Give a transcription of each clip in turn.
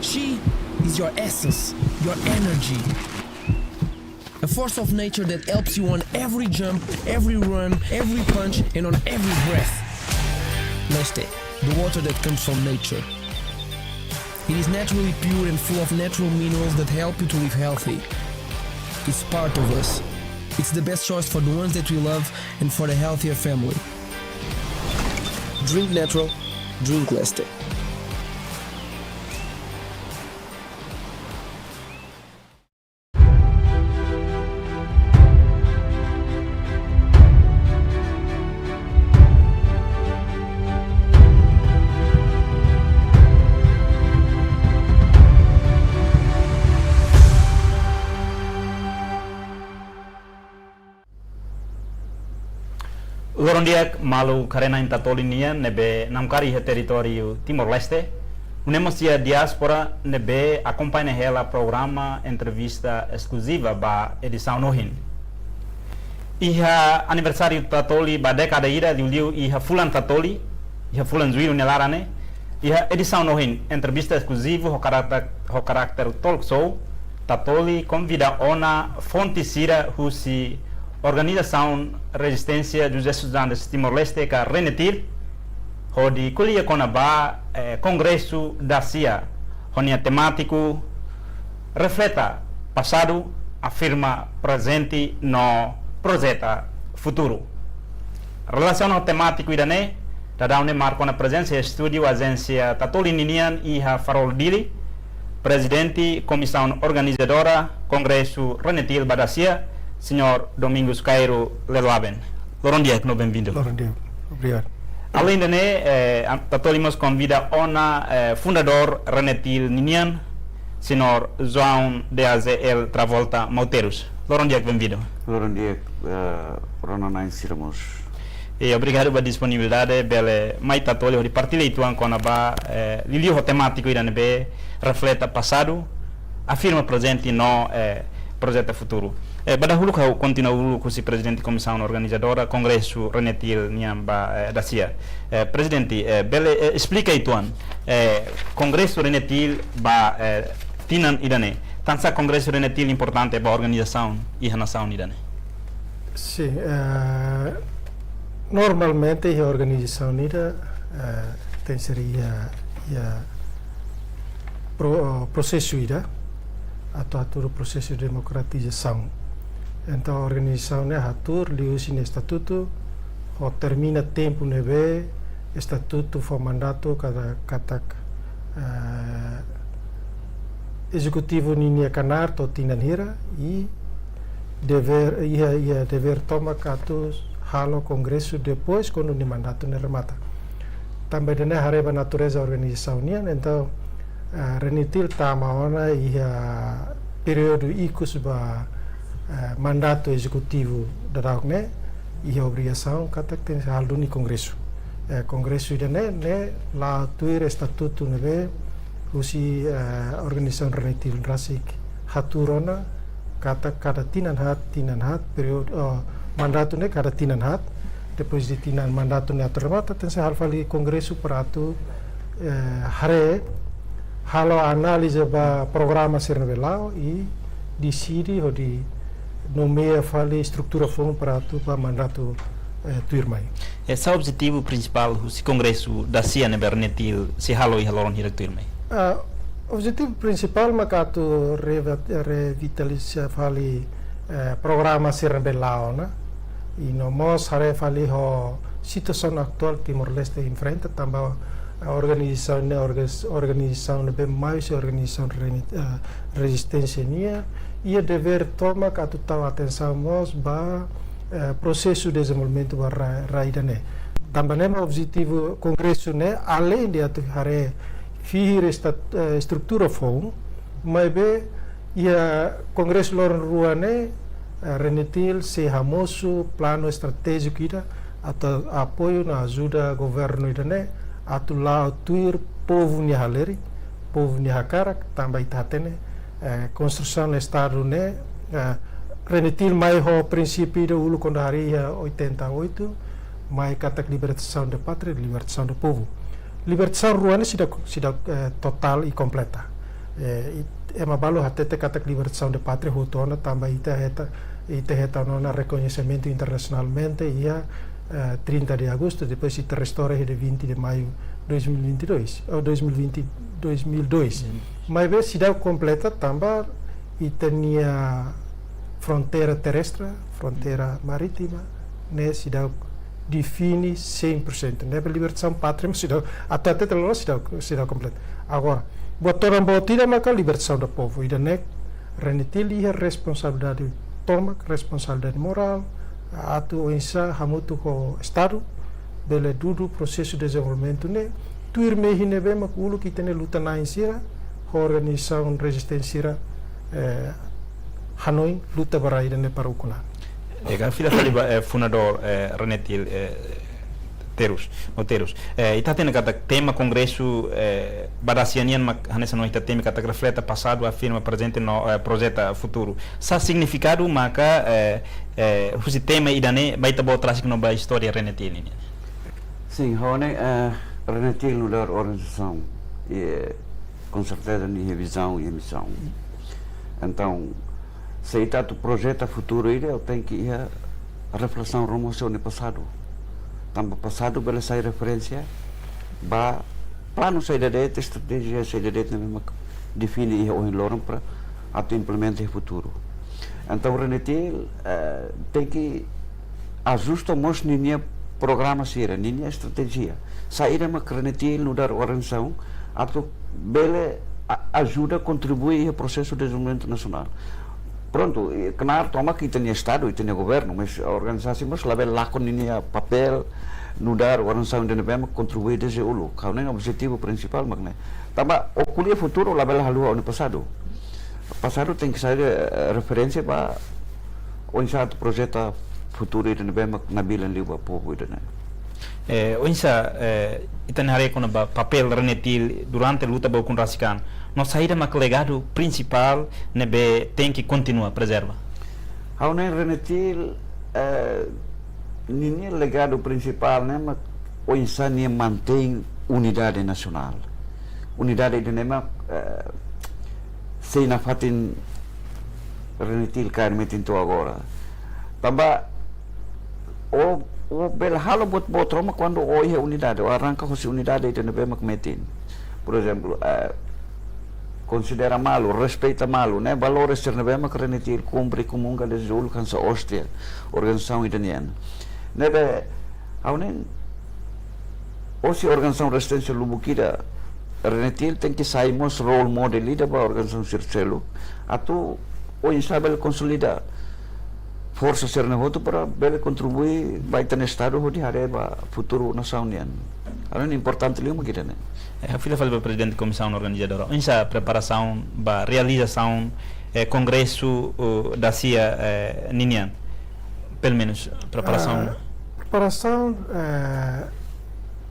She is your essence, your energy. A force of nature that helps you on every jump, every run, every punch, and on every breath. Leste, the water that comes from nature. It is naturally pure and full of natural minerals that help you to live healthy. It's part of us. It's the best choice for the ones that we love and for the healthier family. Drink natural, drink Leste. Lorondiak malu karena intatolinia nebe namkari he território Timor-Leste. Unemos a diáspora nebe acompanha ela programa entrevista exclusiva ba edição nohin. Iha aniversário tatoli ba década ira diuliu iha fulan tatoli, iha fulan zuiru nelarane. Iha edição nohin entrevista exclusiva ho carácter talk show tatoli convida ona fonte sira husi Organização Resistência dos Estudantes Timor-Leste ka Renetil hodi kuliah kona ba Congresso da CIA honia temático refleta passado afirma presente no projeta futuro. Relação ao temático idane tadaune marco na presença estúdio agência Tatolinian iha Farol Dili presidente comissão organizadora Congresso Renetil Badacia Senhor Domingos Cairo Leloaben. Lorondiak, no bem-vindo. Lorondiak, obrigado. Além de Tatolimos convida ona fundador Renetil Ninian, Senhor João de Azel Travolta Mouteiros. Lorondiak, bem-vindo. Lorondiak, Ronanan Siramos. E obrigado pela disponibilidade, bele mai Tatoli de partilha ituan com a ba lilio temático irane be refleta passado, afirma presente no projeto futuro. Badahulu kau continua hulu kusi presidente comissão organizadora Congresso Renetil Niamba da CIA. Presidente, bele explica ituan. Congresso Renetil ba tinan idane. Tansa Congresso Renetil importante ba organização e nação idane. Sim, normalmente a organização ida tem seria processo ida atau processo de democratização. Então a organização atur liusi no estatuto, ou termina tempo nebe estatuto for mandato cada executivo ninia canar to tinanhira e dever toma katus halo congresso depois quando o mandato ne remata. Também dene hareba natureza organização nia, então Renetil tamaona ia período ikus ba mandato executivo da dagne ia obrigação kata tem haldo ni congresso. Congresso idane ne la tuir estatuto nebe usi organização Renetil rasik haturona kata kada tinan hat período mandato ne kada tinan hat depois de tinan mandato ne atremata tem hal fali congresso prato hare halo análise ba programa ser revelado e decide ou de nomeia fale estrutura fundo para tu para mandato tuirmai. Esse é o objetivo principal do Congresso da CIA ne Renetil se halo e haloron hira tuirmai. Objetivo principal makato revitalizar fale programa ser revelado, né? E no mos hare fale ho situação atual Timor-Leste enfrenta também a organização bem mais organização resistência nia ia dever tomar a total atenção nós ba processo de desenvolvimento ba raidane também é objetivo congresso né além de atuar fihir estrutura fond mas be ia congresso lor ruane Renetil se hamoso plano estratégico ida atau apoio na ajuda governo idane atula tuir povo ni haleri povo ni hakara também tatene construção do estado né Renetil mai ho princípio do ulu quando hari 88 mai katak libertação da pátria libertação do povo libertação ruana sida total e completa Mabalo hatete katak libertação de pátria hutona também ita heta nona reconhecimento internacionalmente ia 30 de agosto, depois ita restaura de 20 de maio 2022 ou 2002. Mas a cidade completa também ita tinha fronteira terrestre, fronteira marítima, né, cidade define 100%, né, a libertação pátria, cidade até a cidade completa. Agora, botaram botida maka libertação do povo, e daí renetil ia responsabilidade toma, responsabilidade moral, atu insa hamutu ko estado, bele dudu processo de desenvolvimento né, tuir mehi nebe mak ulu kita ne luta na insira, organização resistência Hanoi luta baraida ne para ukuna. Ega filha faliba fundador Renetil Terus. Ita tena kata tema congresso badasianian mak hanesa no ita tema kata refleta passado afirma presente no projeto futuro. Sa significado maka husi tema idane baita bo trasik no ba história Renetil ini. Sim, Rony, Renetil no dar organização e com certeza nem revisão e emissão. Então, se está o projeto futuro eu tenho que ir a reflexão rumoso no passado. Também passado pela essa referência, ba plano saída de estratégia saída de mesmo define o lorong para ato implementar o futuro. Então Renetil tem que ajustar mais linha programa sira, linha estratégia. Saída uma Renetil no dar organização, ato bele ajuda contribuir ao processo de desenvolvimento nacional. Pronto, claro, toma que tem Estado e tem governo, mas a organização mas lá lá com linha papel no dar organização de nevema contribuir desde o lugar. Kau nem objetivo principal makna. Tamba o kuliah futuro lá bela halua no passado. Passado tem que sair referência para o insato projeto futuro de nevema nabilan liba povo ida né. Onsa itanhare com papel Renetil durante a luta com Rasikan. Nós saída mak legado principal nebe tem que continuar preserva. Hau nem Renetil nini legado principal né mak o insani mantém unidade nacional. Unidade de nema sem na fatin Renetil kan metinto agora. Tambah o bel halo buat Roma quando a unidade, o arranca com a unidade de nema metin. Por exemplo, considera malo, respeita malo, né? Valores ser nevema que Renetil cumpre comunga de Zul cansa hostia, organização italiana. Nebe, ao nem, se organização resistência lubukida, Renetil tem que sair mais role model da para organização Circelo, atu o instável consolida força ser nevoto para bele contribuir baita no estado onde hareba futuro nação nian. Além importante lima kita né. A filha fala para o presidente da comissão organizadora, essa preparação para realização congresso da CIA Ninian, pelo menos preparação. Preparação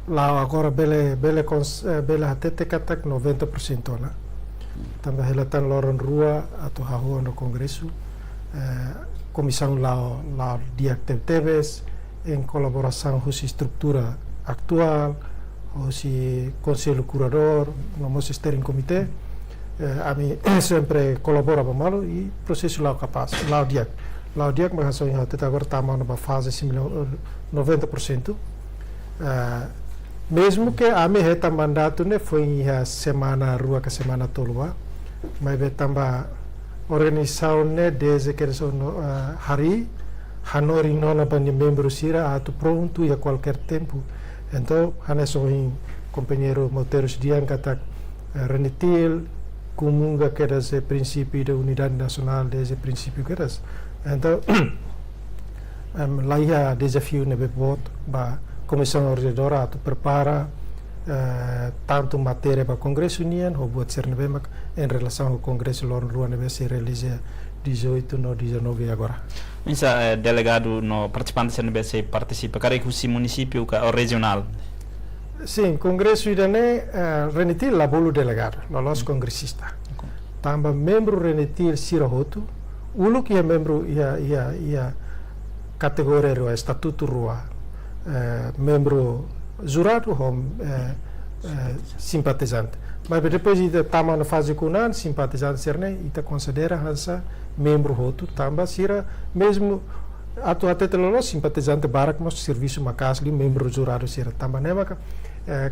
lá agora bele até katak 90% né. Também relatan loron rua atau rua no congresso, comissão lá dia TVs em colaboração com a estrutura atual. O se conselho curador, no nosso steering committee, a mim sempre colabora com malo e processo lá capaz, lá o dia mas só até agora está numa fase similar 90%. Mesmo que a mim reta mandato né foi a semana rua que semana tolua, mas também organização né desde que são hari Hanoi nona para membros sira atu pronto e a qualquer tempo. Então, hanya sohin companheiro Moteiros Dian kata Renetil comunga que esse princípio da unidade nacional desse princípio que das. Então, lá ia desafio nebe bot ba comissão organizadora atu prepara tanto matéria para congresso unian ou buat ser nebe mak em relação ao congresso lor rua nebe se realiza 18 no 19 agora. Essa delegado no participante CNBC participa, cara que o município ou regional. Sim, congresso idane Renetil la bolo delegado, lolos congressista. Tamba membro Renetil Sirahotu, ulu que é membro ia categoria rua, estatuto rua, membro jurado ou simpatizante. Mas depois ita tama na fase kunan, simpatizante serne, ita considera hansa membro hotu, tamba sira mesmo até telolos simpatizante barak mas serviço macasli membro jurado sira tamba nemaka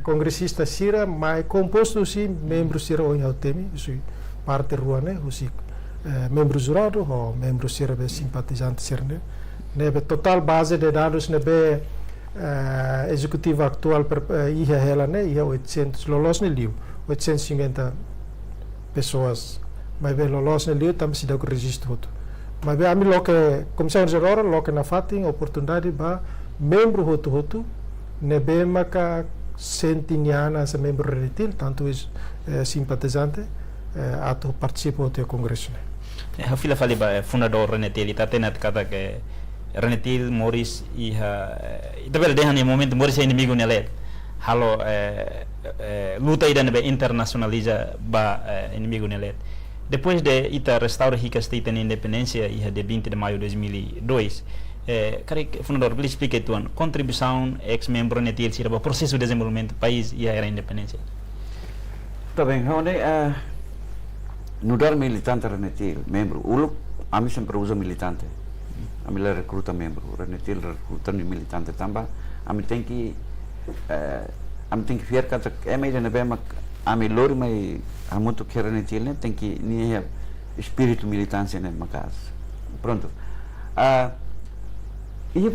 congressista sira mai composto si membro sira o temi sui parte ruane usi membro jurado ou membro sira be simpatizante serne nebe total base de dados nebe executivo atual per ia hela ne ia 800 lolos ne liu 850 pessoas mas be lolos ne liu tam sida ko registro mas be ami loke comissão geral loke na fatin oportunidade ba membro hotu nebe maka centiniana sa membro retil tanto is simpatizante ato participo do congresso ne Hafila fali ba fundador Renetil ita tenat kata ke Renetil Morris iha ita bela dehan em momento Morris é inimigo nele halo luta ida nebe internacionaliza ba inimigo nele depois de ita restaura rica state na independência iha de 20 de maio de 2002 cara fundador please explique tuan contribuição ex-membro Renetil sira ba processo de desenvolvimento país iha era independência. Tá bem, onde nudar militante Renetil, membro, ami sempre usa militante. Ami la recruta membro, Renetil recruta militante tambah. Ami tem que ver kata emi de nebe ami lori mai amutu que Renetil ne tem que ni espírito militância ne makas. Pronto. Ia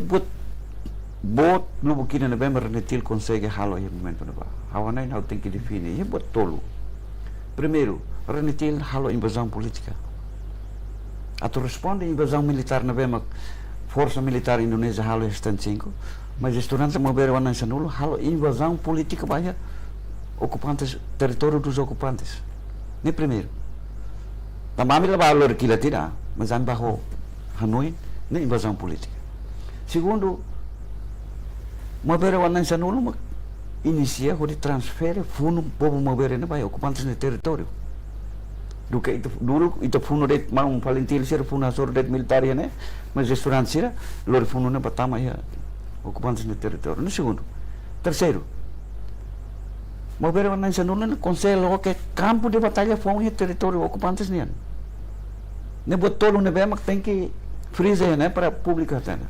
bot no bukina nebe Renetil consegue halo ia momento neba. Hawana não tem que definir. Ia bot tolo. Primeiro, Renetil halo invasão política. Atau responde invasão militar na bema força militar Indonésia halo estan 5, mas estudantes mover wana sanulo halo invasão política banyak ocupantes território dos ocupantes. Ni primeiro. Tamami la valor que tira, mas am bajo Hanoi ni invasão política. Segundo, mover wana sanulo inicia de transfer fundo povo mover na vai ocupantes no território. Do que dulu itu fundo det mau Valentil sir fundo asor det militar ya né, mas estudantes sira lor fundo na pertama ya ocupantes no território. No segundo. Terceiro, mover wana sanulo na conselho que campo de batalha foi no território ocupantes nian. Ne botolo ne bema tem que freezer né para publicar tana.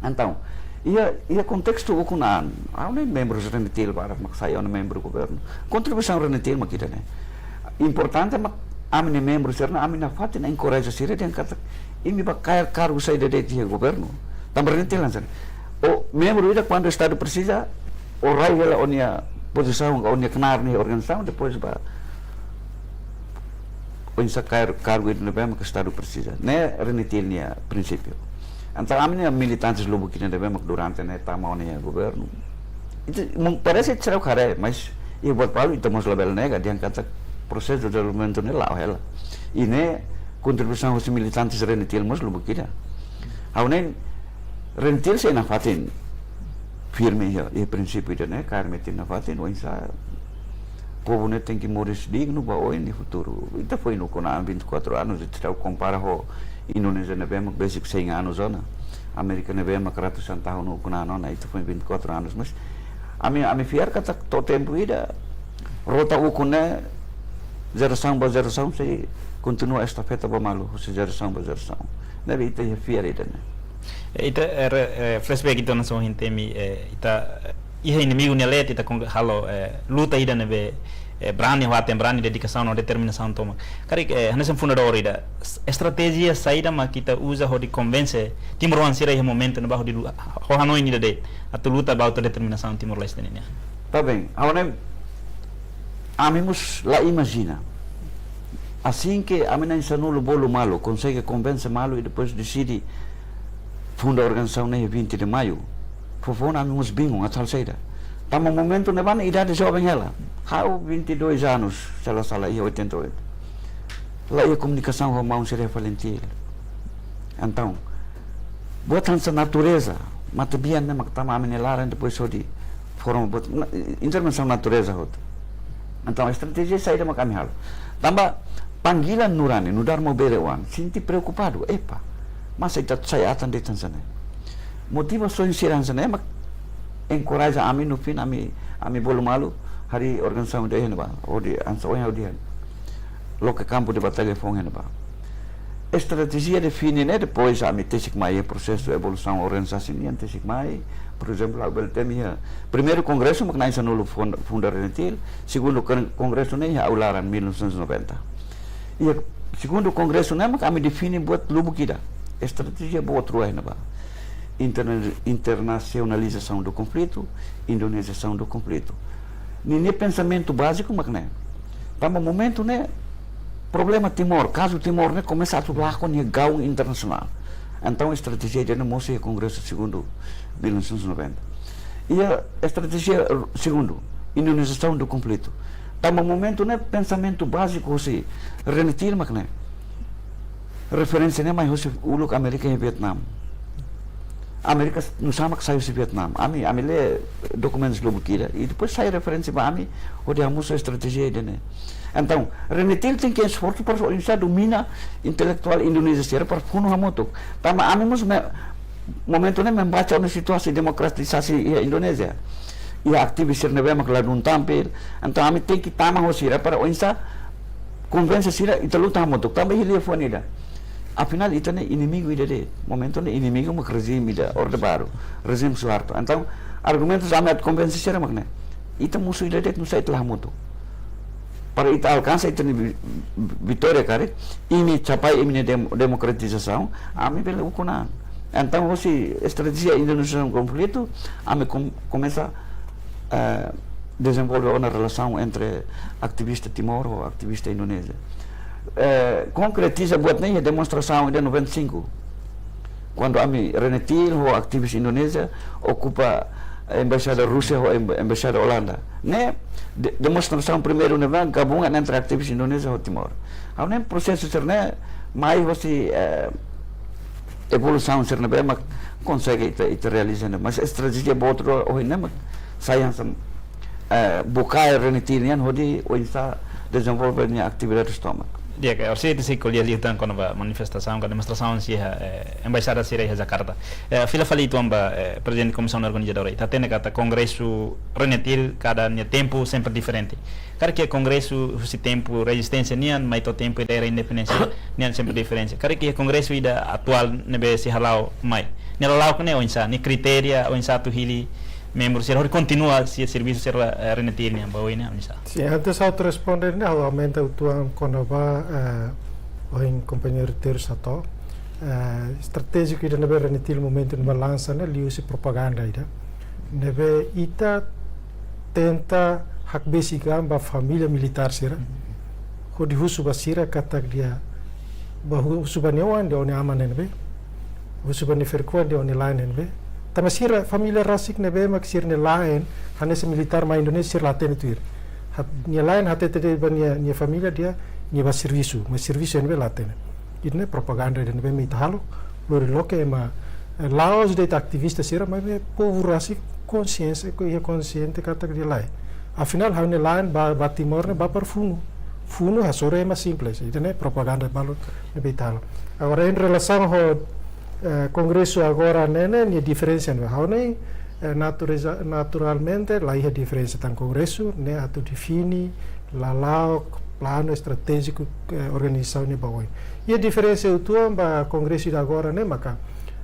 Então, ia contexto ukunan, nem membros Renetil para maksaya na membro governo. Contribuição Renetil makita ne. Importante mak amine membros serna amina fatin encourage sire den kata imi ba cargo sai de governo. Tam Renetil lansan. O membro ida quando o estado precisa o raio ela onia posição onia kenar ni organização depois ba o insacar cargo ida nebem que o estado precisa. Ne Renetil nia princípio. Antara kami militantes lobo que devemos durante né tamu nih governo. Itu parece que será o cara, mas ia buat palu itu mas label nega dia kata proses de desenvolvimento ne lá ela. E né contribuição dos militantes Renetil mas lobo kita. Aune Renetil se na fatin firme ya e princípio de né carmetin na fatin o insa povo né tem que morrer digno ba o no futuro. Itu foi no kona 24 anos de trau compara ho Indonesia nebem basic 100 anos zona. Amerika nebem ratusan tahun ukunano na itu foi 24 anos. Mas ami fiar kata to tempo ida rota ukune geração se continua estafeta ba malu se geração. Nabi itu ya fiar ida ne. Ita flashback itu na so hintemi ita iha inimigo nelet ita com halo luta ida nebe berani watem berani dedicação ou determinação toma. Kari hanesem fundador ida estratégia saída ma kita usa ho de convence Timor Leste em momento na bajo de ho Hanoi ni de atu luta ba autodeterminação Timor Leste niya. Tá bem. Agora amemos lá imagina. Assim que a menina sanulo bolo malo consegue convencer malo e depois decide funda a organização ne 20 de maio. Fofona amemos bingung atal saída. Tamo momento na bana idade jovem ela. Hau 22 anos, salah ia 88. Lá ia comunicação com mão seria Valentil. Então, botan sa natureza, matabian na magtama amin nilaran depois só de forma bot intervenção natureza hot. Então, a estratégia saída makami halo. Tamba panggilan nurani, nudar mo berewan, sinti preocupado, epa. Mas saya atan de Tanzania. Motivação siran sana mak encourage ami no fim ami bolo malu hari organisação de hena ba o de ansa o de lo que campo de batalha foi hena ba estratégia define né depois a metesik mai processo de evolução organizacional tesik mai por exemplo, o temia primeiro congresso maknai sanulu funda Renetil, segundo congresso né a ularan 1990. E segundo congresso né kami define buat lubu kita estratégia buat ruai na ba internacionalização do conflito, indonesiação do conflito. Nini pensamento básico maknai. Tama momento né problema Timor, caso Timor né começa a tular com gaung internacional. Então a estratégia de negócio é congresso segundo 1990. E a estratégia segundo indonesiação do conflito. Tama momento né pensamento básico se Renetil maknai. Referência né mais uluk Amerika e Vietnam. Amerika não sama que saiu de Vietnam. Ami lê documentos do Bukira e depois sai referência para ami onde a música estratégia dele. Então, Renetil tem que esforço para Indonesia domina intelectual Indonesia para puno hamoto. Tama ami mus momento né membaca uma situasi demokratisasi Indonesia. E aktivis sirnebe makladun tampil. Então ami tem que tama hosira para Indonesia convence sira italuta hamoto. Tama hilia fonida. Afinal itu ne inimigo ide momento ne inimigo mak regime ida orde baru regime Soeharto. Então argumentos amat convence sira makne. Itu musuh ide nu sai telah mutu. Para itu alcança itu vitória cara ini capai ini demokratização ami pela ukunan. Então hoje estratégia Indonesia no conflito ami começa desenvolver uma relação entre ativista Timor ou ativista Indonésia. Concretiza buat nih demonstração de 95 quando ami Renetil ou ativis Indonésia ocupa a embaixada Rússia ou a embaixada Holanda né demonstração primeiro né gabungan entre ativis Indonésia ou Timor ao nem processo ser né mais você evolução ser né bem consegue itu realizar mas estratégia boa ou né sayang bukai Renetil nian hodi ou insa desenvolver nya atividade estômago. Dia que orsi itu kuliah lihat quando va manifestação, a demonstração se embaixada sira em Jakarta. Fila fali itu amba presidente comissão organizadora. Tá tendo kata congresso Renetil cada tempo sempre diferente. Cara que congresso se tempo resistência nian, mas to tempo era independência nian sempre diferente. Cara que congresso ida atual nebe se halau mai. Ni halau kene onsa, ni kriteria onsa tu hili membros se continua se serviço ser Renetil nian bawa ini onsa. Sim, antes auto responder né, aumenta o tuan quando vai o companheiro terçato estratégico ida nebe Renetil momento no balança né liu se propaganda ida nebe ita tenta hak basic ba família militar sira hodi husu basira kata dia bahu subanewan de oni aman nebe husu bane ferkuan de oni lain nebe tamasira família rasik nebe maksir ne lain hanes militar ma Indonesia laten tuir nia lain hate tede bania nia família dia nia ba serviço nebe laten idne propaganda de nebe mitalo lori loke ma laos de activista sira ma povo rasik consciência que é consciente kata dia lain afinal haune lain ba Timor ne ba per funo ha sore ma simples idne propaganda balo nebe talo agora em relação ao congresso agora nene ni diferença no haune naturalmente lá é a diferença do congresso né a tu define lá plano estratégico organização ne bawoi e a diferença é o tu ba congresso de agora né maka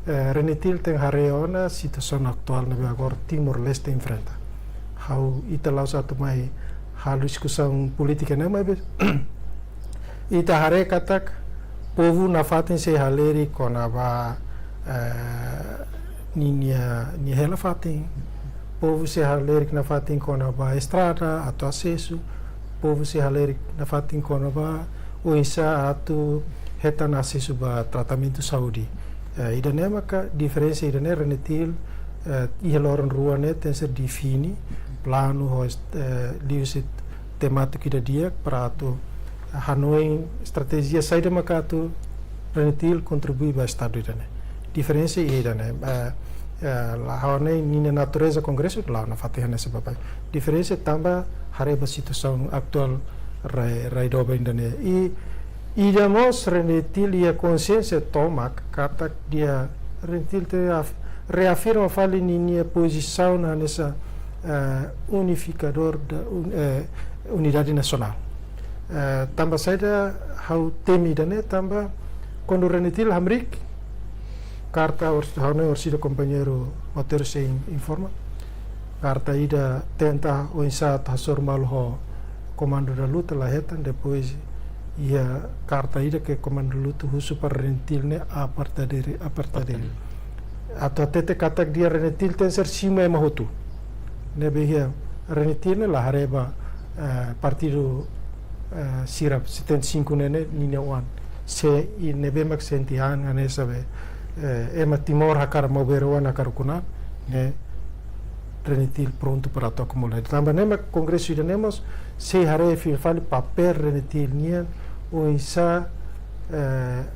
Renetil tem hareona situação atual ne agora Timor Leste enfrenta how ita lá satu mai hal discussão política né mas ita hare katak povo na fatin se haleri konaba ni hela fatin povo se haleri na fatin konaba estrada atau acesso povo se haleri na fatin konaba o isa atu hetan acesso ba tratamento saúde idane maka diferença idane Renetil e loran ruane tem ser defini plano host liusit temático da dia para tu Hanoi estratégia saída maka tu Renetil contribui para o estado idane diferença é idane lá Hanoi ni natureza congresso lá na fatih nesse papai diferença tambah hareba situação atual rai doba idane e idamos Renetil e a consciência toma kata dia Renetil te reafirma fali ni posição nessa unificador da unidade nacional. Tambah saja hau temi dane tambah quando renetil hamrik carta haune orsido companheiro Mateus se informa carta ida tenta o insat hasor malho comando da luta lahetan depois ia carta ida ke comando luta husu para renetil ne apartadere atau tete katak dia renetil ten ser sima mahutu nebe ia renetil ne la hareba partido sirap 75 nene nina wan se nebe mak sentihan ane sabe ema timor hakar moberoan hakar kuna ne renetil pronto para to acumular tambah nema congresso idanemos se hare fali papel renetil nian o isa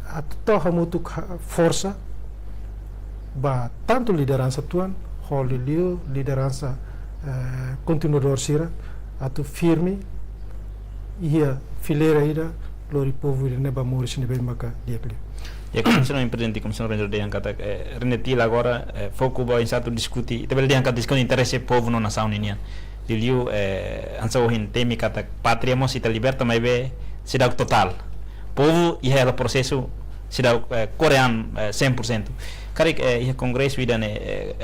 atto hamutu força ba tanto liderança tuan holiliu liderança continuador sira atu firme ia fileira ida lori povo ida neba moris nebe maka diakli. Ya comissão empreendente comissão ranger de angkata renetil agora foco ba insatu diskuti tabel de angkat diskuti interesse povo no nação nian diliu ansau hin temi kata patria mos ita liberta mai be sidak total povo ia ela processo sidak coreano 100% karik ia congresso ida ne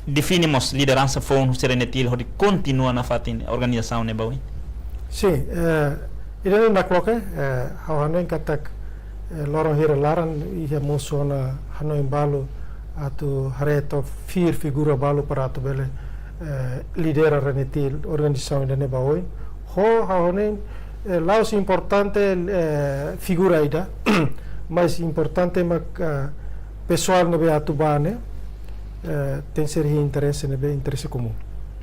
definimos liderança fon serenetil hodi continua na fatin organização ne bawi. Sim, ida na kloke hawanen katak lorong hira laran ia musona hano imbalo atu hareto figura balo para atu bele lidera renetil organização ida ne bawi ho hawanen laos importante figura ida mais importante mak pessoal nebe atu bane tem ser interesse nebe interesse comum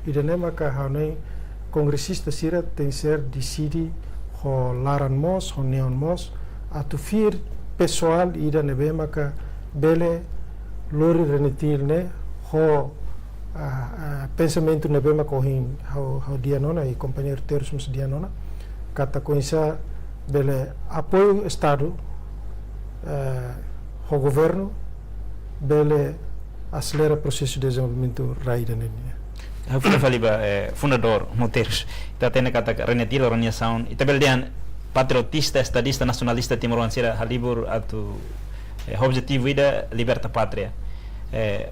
ida ne maka hawanen congressista sira tem ser decidi ho laran mos ho neon mos atu fir pessoal ida nebe maka bele lori renetil ne ho pensamento nebe maka hin how dianona e companheiro terços dianona kata coisa bele apoio estado ho governo bele acelera processo de desenvolvimento raida nenia. Hafuna faliba fundador Mateus ita tene kata renetil organização ita beldean patriotista estadista nacionalista timoransira halibur atu objetivo ida liberta pátria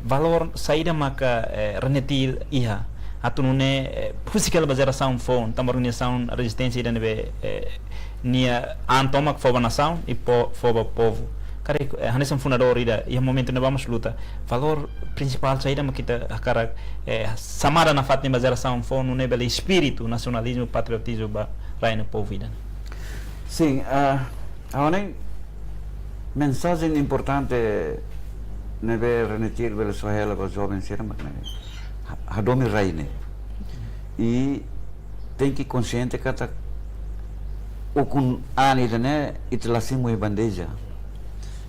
valor saída maka renetil iha atu nune pusikal bazeração fon tam organização resistência ida nebe nia antomak foba nação e foba povo kare hanesan fundador ida ia momento ne vamos luta valor principal saída makita akara samara na fatni bazeração fon nune bele espírito nacionalismo patriotismo ba raino povo ida. Sim, agora mensagem importante nebe renetir bele sohela ba jovem sira makne hadomi raine e tem que consciente kata o kun ani dane itlasim e bandeja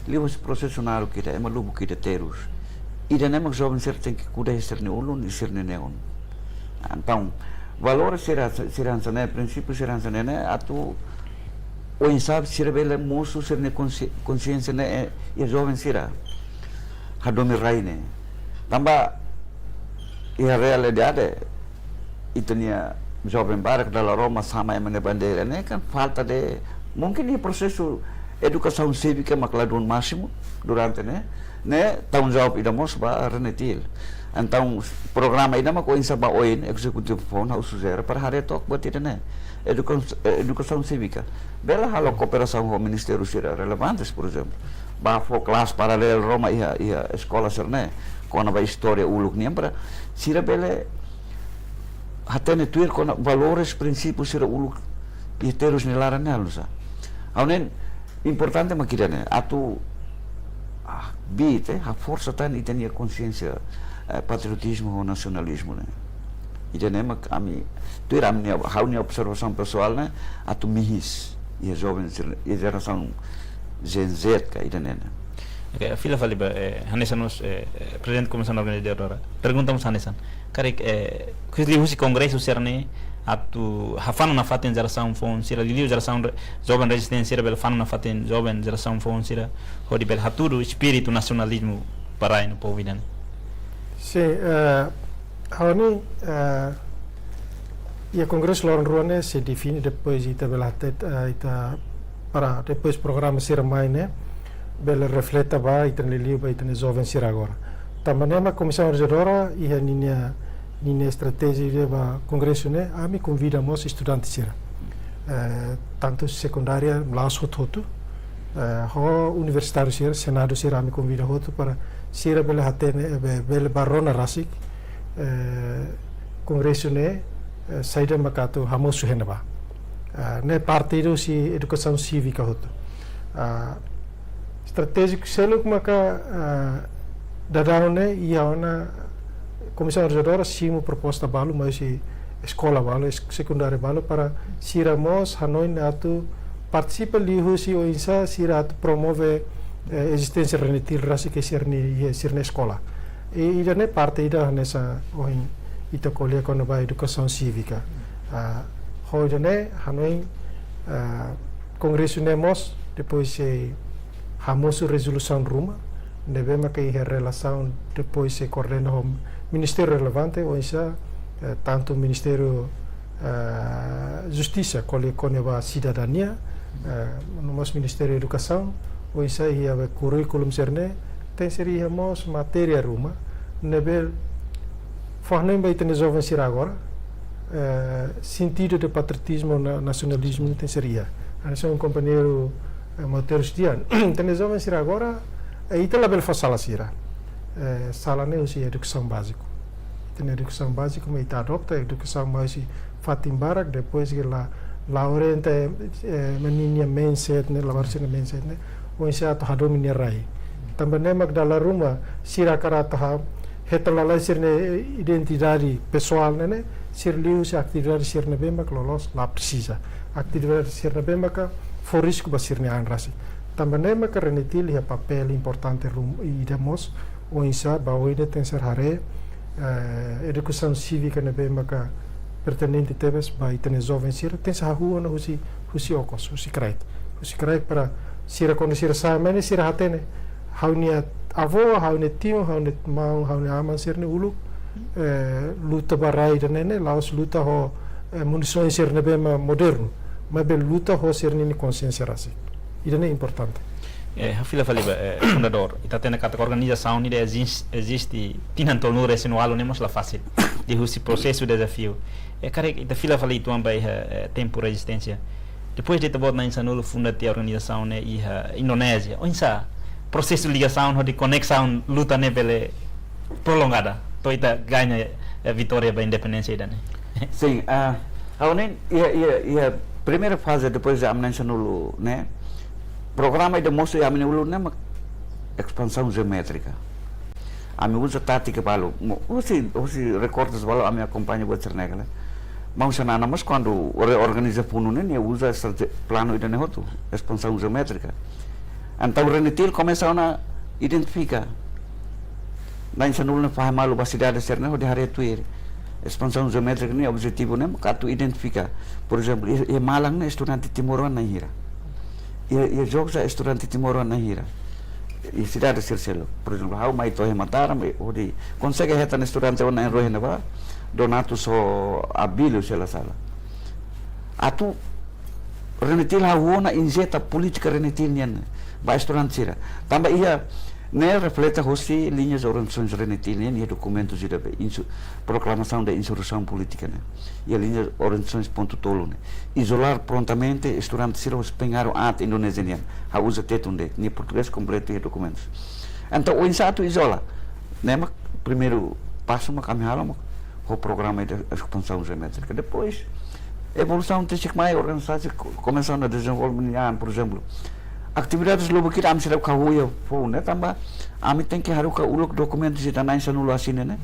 livros processional kita é maluco kita terus e dane mak jovem sira tem que cuidar ser ne ulun e ser ne neon então valor sira né princípio sira né atu o insab sira bela musu sira ne consciência né e jovem sira hadomi raine tambah a realidade itania jovem barak dalam Roma sama yang bandeira né kan falta de mungkin ini prosesso educação cívica makladun máximo durante né tahun jawab idamos ba renetil então programa ida mak oin saba oin executive phone harus usar para hari tok buat itu né educação cívica bela halo cooperação com o ministério sira relevantes por exemplo ba fo kelas paralel Roma ia escola serne kona ba história uluk niambra sira bele hatene tuir kona valores princípios sira uluk e terus nilaran alusa aunen importante makidane atu bite a força tan e tenha consciência patriotismo ou nacionalismo né idane mak ami tuir amni hauni observação pessoal né atu mihis e jovens e geração Gen Z ka idane okay, fila faliba Hanesan nos presidente comissão organizadora perguntamos Hanesan karek kuzli husi congresso serne atu hafanu na faten geração fon sira liliu geração jovem resistência bel fanu na faten jovem geração fon sira hodi bel haturu espírito nacionalismo para no povo idane. Sim, Agora, e a Congresso Loran se define depois ita belate ita para depois programa ser mais né bela refleta ba ita neliu ba ita jovem ser agora também a comissão organizadora e a linha estratégia ba Congresso né a me convidamos estudantes ser tanto secundária lá sototo ho universitário ser senado ser a me convida hoto para ser bela hatene bela barona rasik Congresso né saída makato hamosu henaba ne partido si educação cívica hoto estratégico selo maka dadao ne ia ona comissão organizadora simo proposta balu mas escola balu secundária balu para siramos hanoi natu participa lihu si oinsa sirat promove existência renetil rasi que sirni na escola e ida ne partida nessa oin ita kolia kono ba educação cívica hoje né hanoi congresso nemos depois se hamosu resolução ruma devemos que a relação depois se coordena o ministério relevante ou isso tanto ministério justiça kolia kono ba cidadania no nosso ministério educação ou isso ia curriculum serne tem seria mos matéria ruma nebel fornem ba itene jovem ser agora sentido de patriotismo nacionalismo tem seria a sou companheiro Monteiro Stian itene jovem ser agora ita label fasala sira sala ne usi educação básico itene educação básico me ita adopta educação mais fatim barak depois que la orienta menina mindset ne la versione mindset ne o insa to hado minerai também ne magdala ruma sira karata hetalala sirne identidade pessoal né sir liu se atividade sirne bemba lolos la precisa atividade sirne bemba ka for risco ba sirne anrasi também né ka renetil ya papel importante rum e demos o insa ba oide tem ser hare educação cívica ne bemba ka pertenente tebes ba itene jovem sir tem sa rua no husi okos husi krait para sira conhecer sa mene sira hatene haunia avô haune tio haune mau haune aman sirne ulu luta barai nene laos luta ho munições sirne bema moderno mas bel luta ho sirne ni consciência rasi isso é importante Hafila Faliba, fundador, ita tena kata organização ni existe tinan tolnu resinual nemos la fácil de esse processo desafio cara ita fila fali tuan bai tempo resistência depois de tabot na insanul fundati organização ne Indonésia onsa processo de ligação de conexão luta ne pele prolongada toita ganha a vitória da independência da né sim aonen ia primeira fase depois da amnésia nulo né programa de moço amnésia nulo né expansão geométrica a me usa tática balu você recordas balu a me acompanha buat cernegala mau sana mas quando organiza puno né usa plano ida né hotu expansão geométrica então renetil começa a identificar na insanul na faham malu basidade serna de hari tuir expansão geométrica ni objetivo né katu identificar por exemplo e malang na estudante timoran na hira e jogja estudante timoran na hira e cidade sercelo por exemplo how mai to matar me odi consegue reta na estudante na rohena ba donato so abilio sela sala atu renetil hauna injeta política renetil nian ba estudante sira tambah ia ne reflete hosi linhas organizações renetil e documentos de proclamação da insurreição política né e a linha organizações ponto tolo né isolar prontamente estudantes sira os pengaram at indonesian ha usa tetunde ni português completo e documentos então o insato isola né primeiro passo uma caminhada o programa de expansão geométrica depois evolução técnica mais organização começando a desenvolver por exemplo atividades lobo kita am sila kahuyo fo né tambah ami tem que haruka ulok documentos de tanah sanulu asine né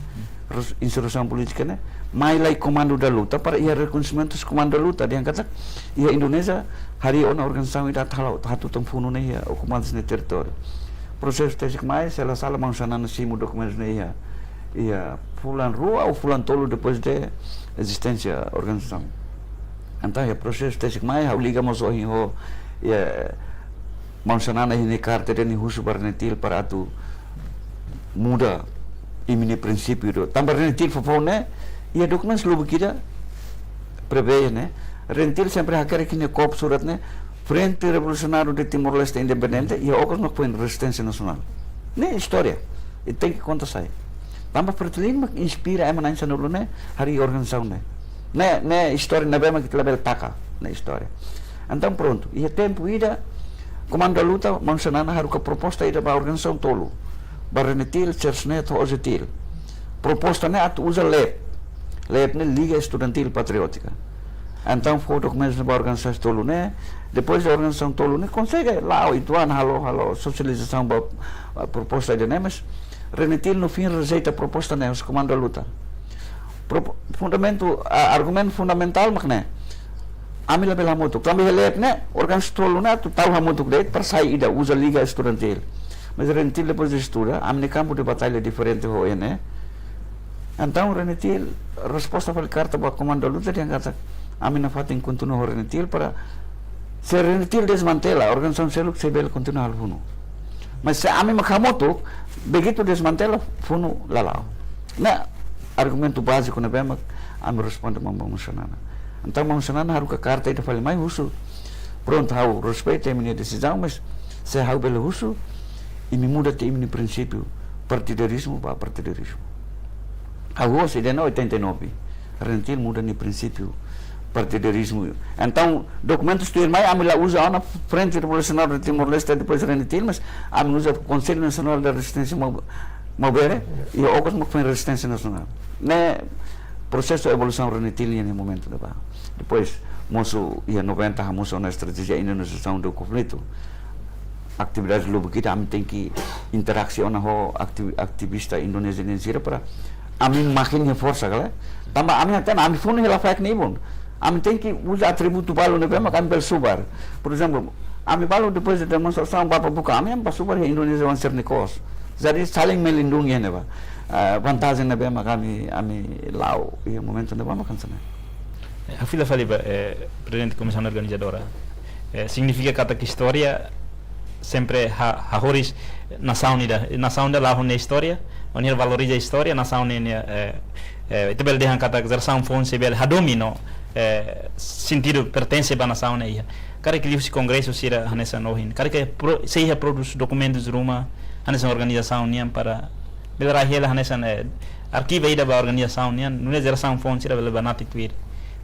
insurreição política né mai lai comando da luta para ia reconhecimento comando da luta dia kata ia Indonesia hari ona organização ida talau hatu tempuno né ia ocupantes no território processo técnico mais ela sala mangsana nasimu documentos né ia fulan rua ou fulan tolo depois de existência organização então ia processo técnico mais ligamos o ia Mangsana ini karte ni husu barnetil para tu muda imini prinsípio do tambah rentil fofone ia dokumen seluruh kita prevê né rentil sempre hakere kini kop surat né Frente Revolucionário de Timor-Leste Independente e outros não põem resistência nacional né história e tem que contar sai tambah pertelinha inspira emanança no né hari organização né história na bema que label taka na história então pronto e tempo ida comando luta mencionana haruka proposta ida ba organização tolo Barrenetil, Cersnet, Ozetil. Proposta né atu usa LEP né Liga Estudantil Patriótica. Então foi documentos da organização tolo né. Depois da organização tolo né consegue lá o ano halo socialização ba proposta de né mas Renetil no fim rejeita a proposta né os comando luta. Fundamento argumento fundamental makne. Amila bela moto. Kami LEP né organização tolo né tu tahu hamoto deit para sair ida usa Liga Estudantil. Mas Renetil depois de estuda, há um campo de batalha diferente hoje, né? Então Renetil, resposta para a carta para o comando da luta, dia kata, há uma fatin continua Renetil para se Renetil desmantela, a organização seluk se bel continua al funo. Mas se há uma kamoto, begitu desmantela, funo lalau. Nah, argumento básico na bema, há me responde mencionana. Então mencionana haru ka carta ita fale mai husu. Pronto, hau respeita a minha decisão, mas se hau bel husu, e me muda time no princípio partidarismo para partidarismo. Agora se de 89, Renetil muda no princípio partidarismo. Então documentos tu irmão a usa na Frente Revolucionária de Timor-Leste depois Renetil, mas a usa Conselho Nacional da Resistência Mobere e outros não foi Resistência Nacional. Né processo de evolução Renetil no momento da depois moço ia 90 moço na estratégia de indenização do conflito. Atividades lubu kita kami tem que interaksi ona ho aktivista Indonesia nensira para amin makin força kala tambah amin até amin fun hela fak ni bun amin tem que usa atributo balu nebe mak amin bersubar por exemplo amin balu depois de demonstração bapa buka amin bersubar Indonesia wan sernikos jadi saling melindungi neba vantagem nebe mak amin lau e momento neba makan sana Hafila Faliba presidente comissão organizadora significa kata que história sempre hahoris nação da lá na história onde valoriza a história nação itu bel dehan kata exerção fonse bel hadomino sentido pertence ba nação né cara que livros congresso sira hanesa nohin cara que seja produz documentos ruma hanesa organização niam para bel rahela hanesa arquivo ida ba organização niam nune geração fonse sira bel banati tuir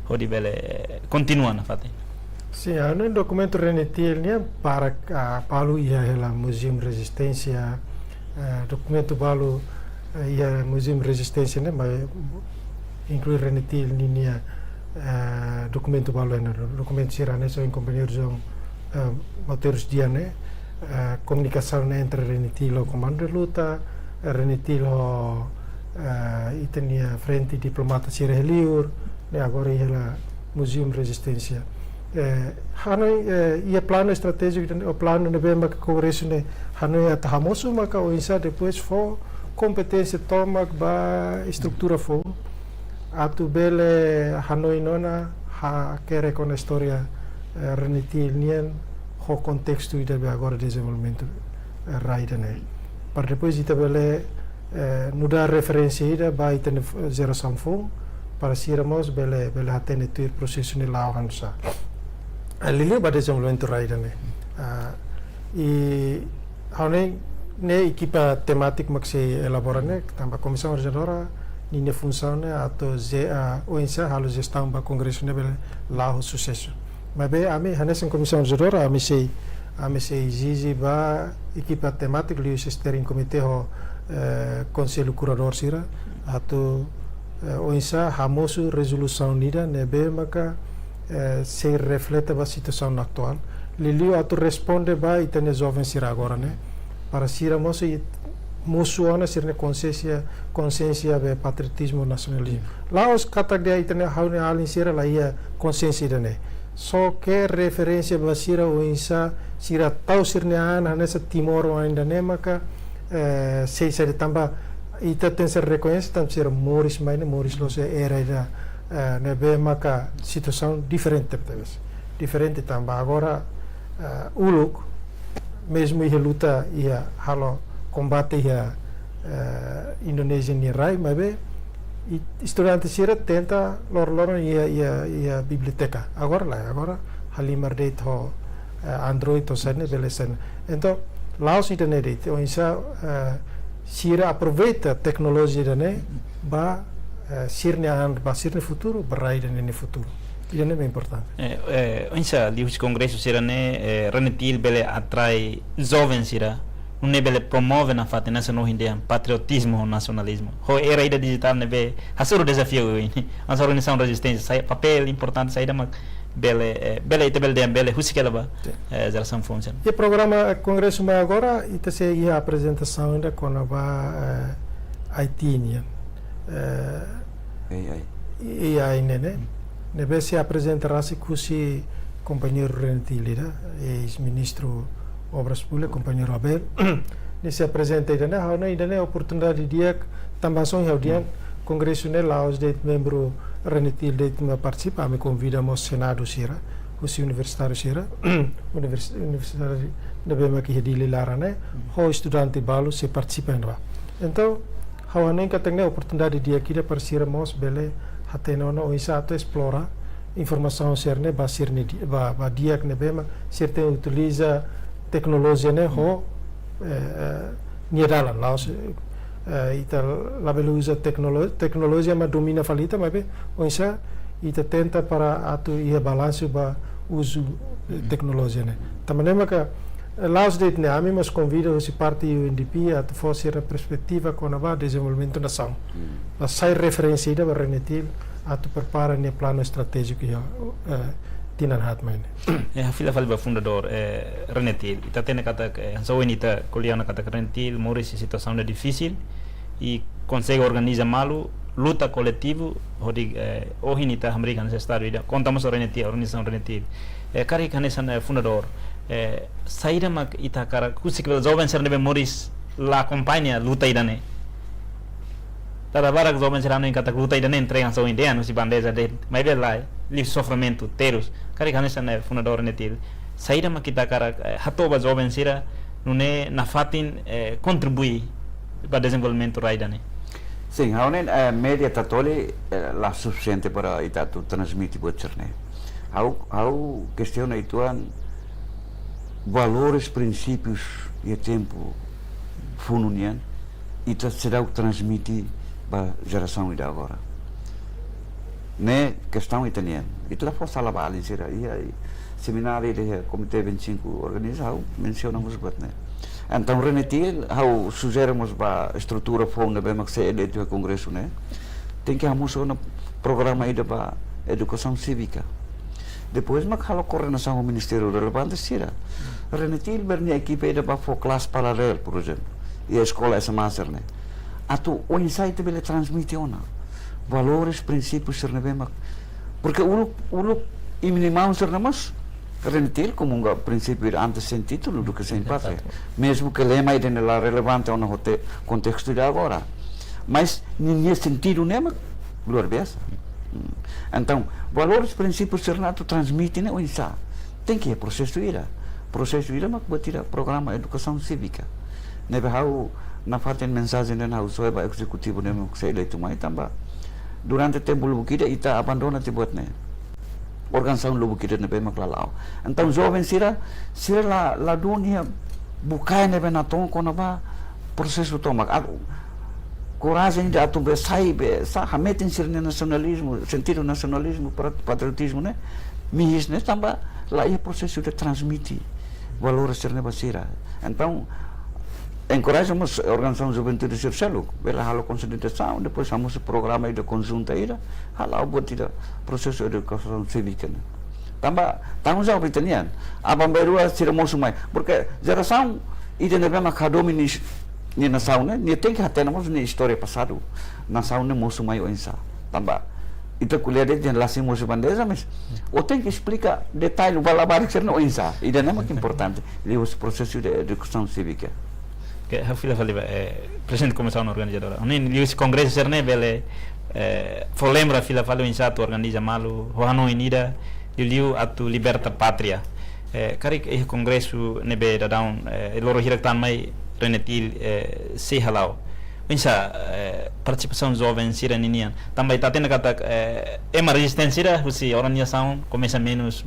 hodi bel continua na fatin. Sim, no documento Renetil para Palu ia ela Museum Resistência, documento Palu ia Museum Resistência né, mas inclui Renetil ninia documento Palu né, documento sirane so em companhia de motores dia né, comunicação entre Renetil o comando de luta, Renetil o itenia frente diplomata sireliur, né agora ia Museum Resistência. Hanoi ia plano estratégico o plano de bem que congresso ne Hanoi atahamosu maka o insa depois for competência toma ba estrutura for atu bele Hanoi nona ha quer com a história Renetil nian ho contexto ida be agora desenvolvimento raida ne para depois ita bele mudar referência ida ba ita geração for para siramos bele atende tuir processo ne lao hansa Lili pada desenvolvimento raida né e hone ne equipa temática que se elabora né também comissão organizadora ninha função né atau ONC halu gestão ba congresso né lá o sucesso mas bem a mim hanes comissão organizadora a mim se exige ba equipa temática liu se steering committee ho conselho curador sira atau ONC hamosu resolução nida né bem maka se reflete a situação atual. Liliu atu responde ba itane jovem sira agora né para sira moço musuona sira consciência be patriotismo nacionalismo. Lá os kata dia itane haune alin sira lá ia consciência né. Só que referência ba sira o insa sira tau sirne ana nessa Timor ainda né maka se tambah ita tem se reconhece tam sira Morris maine Morris lo se era da nebe maka situação diferente também agora uluk mesmo ia luta ia halo combate ia Indonesia ni rai, mas estudante sira tenta lor ia biblioteca. Agora halimar date ho Android to sana belesen. Então Laos internet o insa sira aproveita tecnologia dane ba sirne futuro berai dane futuro. Isso é bem importante. Insa lius congresso sira ne renetil bele atrai jovens sira não bele promove na fata nacional hindian patriotismo ou nacionalismo. Ho era ida digital ne be hasuru desafio ini. Asa organização resistência papel importante saída mas bele ite bele husikela ba geração funciona. E programa congresso mas agora ita se a apresentação ainda com a Haitian AI né nebe se apresentará-se com o companheiro Renetil, ex-ministro Obras Públicas, companheiro Abel, se apresenta ainda a oportunidade de também são reunião congresso né lá os de membro Renetil de participar, me convida ao Senado sira, o universitário sira, universitário de bem aqui de Lilara né, o estudante balo se participando lá. Então, há nem que tem a oportunidade de aqui de participar mos bele hatenono o insato explora informação serne basirne ba diak ne bema sirte utiliza tecnologia ne ho niadalan laos ita labelo usa tecnologia ma domina falita mas be o insa ita tenta para atu ia balanço ba uso tecnologia ne tamanema ka Laos de ne ami mas convida o parte UNDP a fosse a perspectiva com a desenvolvimento nação. Mas sai referência da Renetil a tu prepara ne plano estratégico ya tinan hatmain. Fila falba fundador Renetil. Ita tene kata so inita kuliana kata Renetil mori situação difícil e consegue organizar malu luta coletivo hodi ohinita americana estado ida contamos Renetil organização Renetil. Kari kanesan fundador saída mak ita cara kusikbel jovem ser nebe moris la acompanha luta idane tada barak jovem ser anu kata luta idane entrega so indiano si bandeja de mai bel lai li sofrimento teros kari kanesan fundador Renetil saída mak ita cara hatoba jovem sira nune na fatin contribui para desenvolvimento raidane. Sim, a média tatoli la suficiente para ita tu transmitir buat cerne. How questiona ituan valores, princípios e tempo fununian e será o que transmite para a geração de agora. Né questão italiana. E tu lá fosse a bala será e seminário de Comitê 25 organizado mencionamos bem, né. Então Renetil, how sugerimos para estrutura funda bem que se eleito o congresso, né. Tem que hamus um programa aí para educação cívica. Depois mas kalau coordenação com o Ministério relevante será Renetil bernia equipe ida para kelas paralel por exemplo e a escola essa master né atu o insight bele transmite ona valores princípios ser bem porque o minimal ser mas Renetil como um princípio antes sentido do que sem pátria mesmo que lema ida na relevante ona hote contexto de agora mas ninguém sentido né luar biasa. Então, valores, princípios, sernato transmite né o insa. Tem que processo ira mas buat programa educação cívica. Nebe hau na faten mensagem na hau soeba executivo ne mo sei leitu mai tamba. Durante tempo lubukida ita abandona te buat ne. Organização lubukida nebe maklalau. Então, jovem sira la dunia bukai nebe na ton konaba processo tomak. Coragem de atu besai sa hametin sirne nacionalismo, sentido nacionalismo, patriotismo, né? Mihis, né? Tamba lá é processo de transmitir valores sirne basira. Então, encorajamos a organização juventude sircelo, bela halo consolidação, depois vamos programa de conjunta ira, halo buat tidak processo de educação cívica. Tamba, tanggung jawab italian. Abang berua sira mosumai, porque geração ide nebe makadomini ni nação né ni tem que até nós na história passado nação né moço mai onça também ita kuliah de relasi moço bandeja mas o tem que explicar detalhe balabar ser no onça e é muito importante ali o processo de educação cívica que hafila fali presidente comissão organizadora nem esse congresso ser né bele for lembra fila fali onça tu organiza malu hoano inida liu atu liberta pátria karik congresso nebe da down loro hiraktan mai Renetil se halau Pensa participação jovem sira ninian também tá tendo kata uma resistência se organização começa menos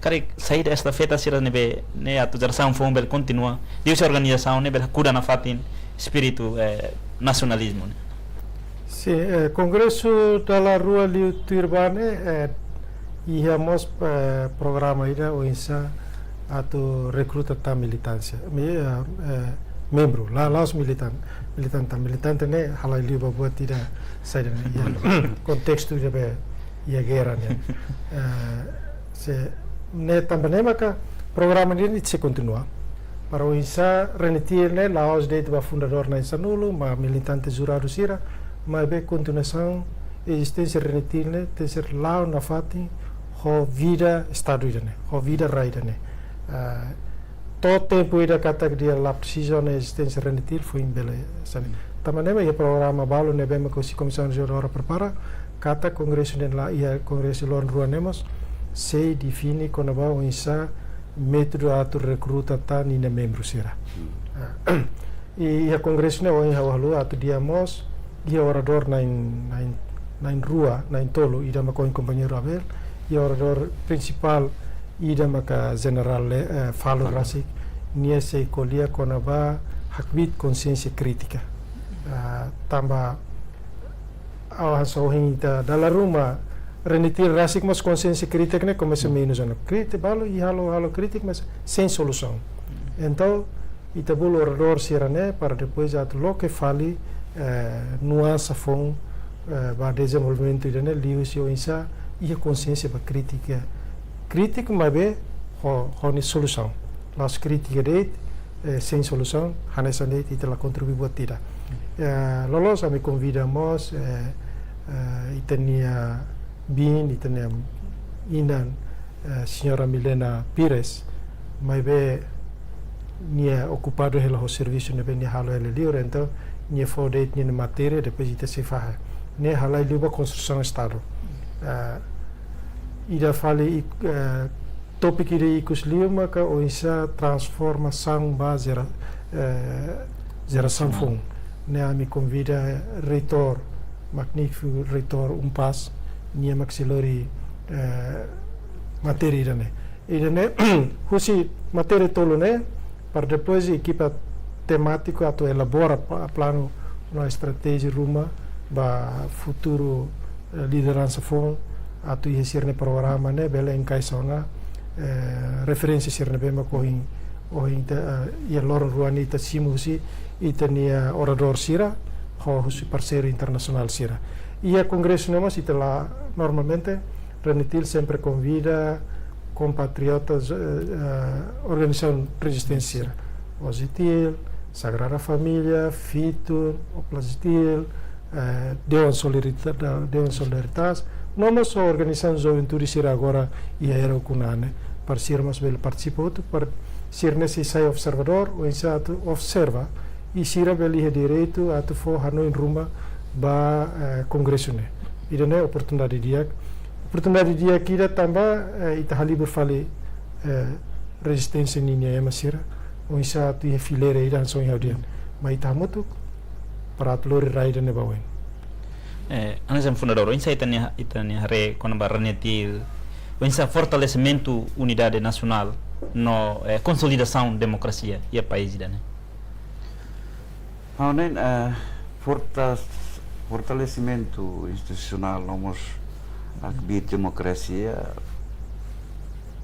cara sair desta feta sira ne a geração fomber continua Deus organização ne cura na fatin espírito nacionalismo né? Sim, Congresso da Rua Liu Turbane íamos programa ida o insa atau recruta ta militância membro lá os militante ne halai liu buat tidak saya konteks tu jabe ia guerra ne se ne também maka programa ini se continua para o insa renetir ne laos de ba fundador na insa nulu ma militante jurado sira ma be continuação existência renetir ne tercer lao na fati ho vida estado ida ne ho vida raida ne todo tempo ida kata dia la precision existência renetir foi em bele sabe também é programa balo ne bem com si comissão de hora prepara kata congresso ne la ia congresso lon ruanemos se define quando va o insa método atu recruta ta ni ne membro sira e a congresso ne o halu atu diamos dia orador na rua na tolo ida ma com companheiro Abel e orador principal ida maka general falo rasik nia se kolia kona ba hakbit consciência crítica tamba awan sohinta dalam rumah renetir rasik mas consciência crítica ne começa menos ano crítica balo e halo crítica mas sem solução então itabul orador sirane para depois at lo que fale nuança fon ba desenvolvimento idane liu se o insa e a consciência ba crítica mas be ho ni solução las crítica de sem solução hanesa de itala contribui buat tidak lolos kami convidamos itania bin itania inan senhora Milena Pires mas be nia ocupado hela serviço ne be nia halo ele livre então nia fode nia matéria depois ita se faz nia hala liba construção estado ida fale topik ide ikus liu maka o isa transformação base geração fung ne ami convida reitor magnífico reitor pas nia maxilori matéria ne husi matéria tolo ne para depois equipa temático atau elabora plano uma estratégia ruma ba futuro liderança fung atau ia sirne programa ne bela engkai songa referensi sirne bema kohin ia lorong ruani ita simusi ita nia orador sira ho husi parceiro internacional sira ia congresso nemos ita la normalmente Renetil sempre convida compatriotas organização resistência Ositil, Sagrada Família, Fitur, Oplazitil, Dewan Solidaritas. Nós só organizamos juventude sira agora e era o kunane para sermos bel participar para ser necessário observador ou exato observa e sira bel direito a tu for Hanoi Ruma ba congresso ne. Ida ne oportunidade dia kira tambah ita halibur fale resistência ninya ema sira o exato e fileira ida so yaudian mas ita mutu para telur raida ne bawen. Anasem fundador, insa itania re quando barrenetir, insa fortalecimento unidade nacional no consolidação democracia e a país dane. Hanen fortalecimento institucional nomos akbit democracia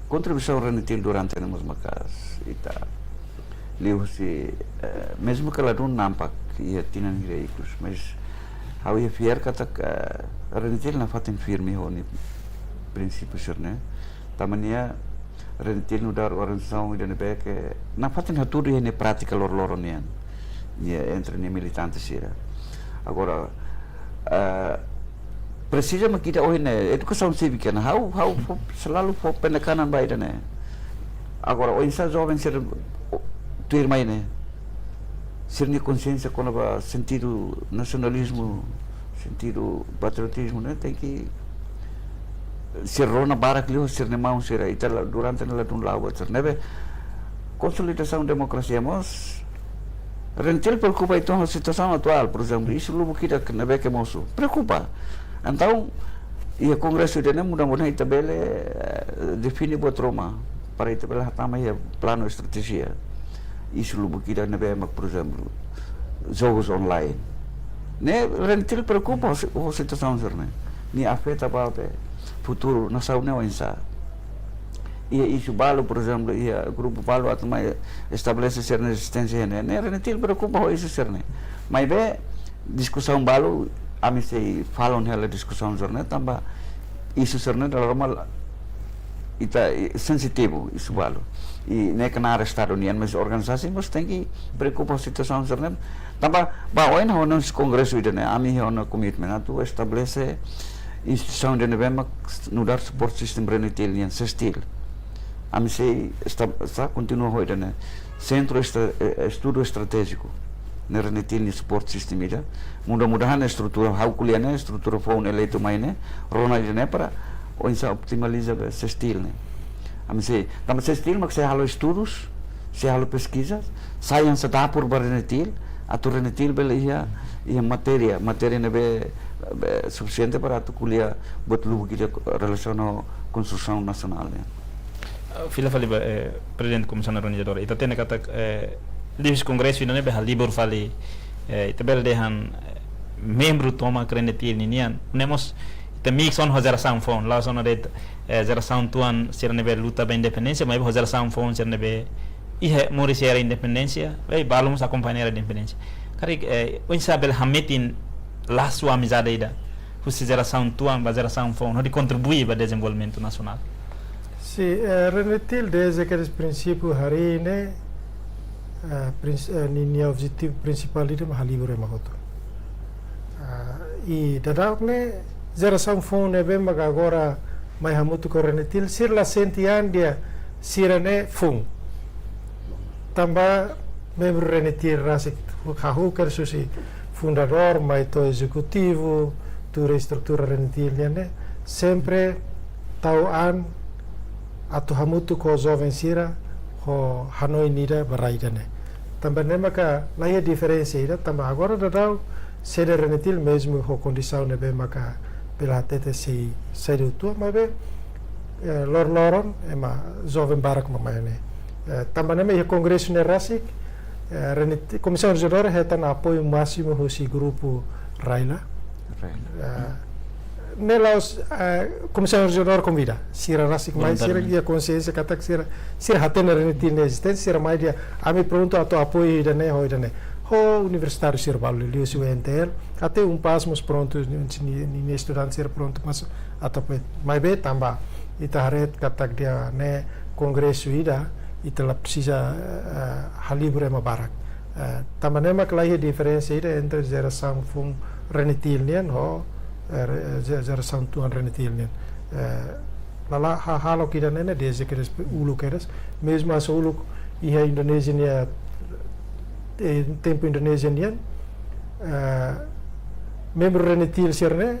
contribuição renetil durante nemos makas ita liu si mesmo que ladun nampak ia tinan reikus mas how ia fiar kata renetil na fatin firme honi prinsipio sirne tamania renetil nudar organização ida nebe que na fatin haturi ne prática loronian ia entre ne militantes sira agora precisa kita oh ini educação cívica na how selalu penekanan baik ne agora o insa jovem ser tuir mai ne ser ni consciência quando ba sentido nacionalismo sentido patriotismo né tem que ser rona barak liu ser ne mau ser ita durante na ladun lawa ser nebe consolidação democracia mos Rentil preocupa então a situação atual, por exemplo, isso lubu kita kena beke moço, preocupa. Então, e o Congresso ini mudah-mudahan kita bele define buat Roma para kita bele hatama ya plano estratégia. Isso lubu kita nebe mak, por exemplo, jogos online. Ne rentil preocupa a situação serna. Ni afeta para futuro nação ne wansa. E isso balo, por exemplo, e o grupo balo atma estabelece ser resistência né rentil preocupa com isso ser né mas be discussão balo a mim se falam nela discussão jornal também isso ser né normal ita sensitivo isso balo e né que na área Estados Unidos mas organização mas tem que preocupar a situação jornal também ba hoje não nos congresso ida né a mim é um commitment tu estabelece instituição de novembro no dar suporte sistema rentil em sextil a mim se está continua hoje né centro estudo estratégico na renetil ni support system ida mudah-mudahan estrutura hau kuliahnya estrutura phone eleito mainnya rona ida para onsa optimaliza se stil né a mim se também se stil mas se halo estudos se halo pesquisas saiam se dá por renetil a tu renetil bela ia matéria nebe suficiente para tu kuliah buat lu kita relaciono construção nacional né. Fila fali presidente comissão organizadora ita tena kata livros congresso ina nebe libur fali ita bel dehan membro toma crenetil ninian nemos ita mix on geração phone lá zona de geração tuan ser nebe luta ba independência mas geração phone ser nebe ihe morisi era independência vai balamos acompanhar a independência kari insabel hametin la sua amizade ida husi geração tuan ba geração phone hodi contribui ba desenvolvimento nacional. Sì, Renetil desde aqueles princípios hari ini ni objetivo principal itu mah libur mahoto. E dadak ne geração phone nebe maga agora mai hamutu ko Renetil sir la sentian dia sirane phone. Tambah membro Renetil rasik hahu kersusi fundador mai to executivo tu reestrutura Renetil ne sempre tauan atau hamutu ko jovem sira ho Hanoi nida baraida ne também nem maka laia diferença ida também agora dadau sede Renetil mesmo ho condição ne be maka pela tete se sede tu mas be lor-loron ema jovem barak mamane também nem me congresso ne rasik Renetil comissão organizadora retan apoio máximo hosi grupo Raila nelaos comissão regional convida sira rasik mais sira dia consciência katak sira hatena Renetil na existência sira mais dia ami pronto atau apoio da ne ho universitário sira balu liu su NTL até pasmos pronto ni estudante sira pronto mas atau mais be tamba ita haret katak dia ne congresso ida ita la precisa halibre ma barak tamba ne mak laia diferença ida entre geração fun Renetil nian ho geração tuan Renetil nian lala halo kita nene desde que ulu keres mesmo as ulu ia Indonesia nia tempo Indonesia nian membro Renetil sirne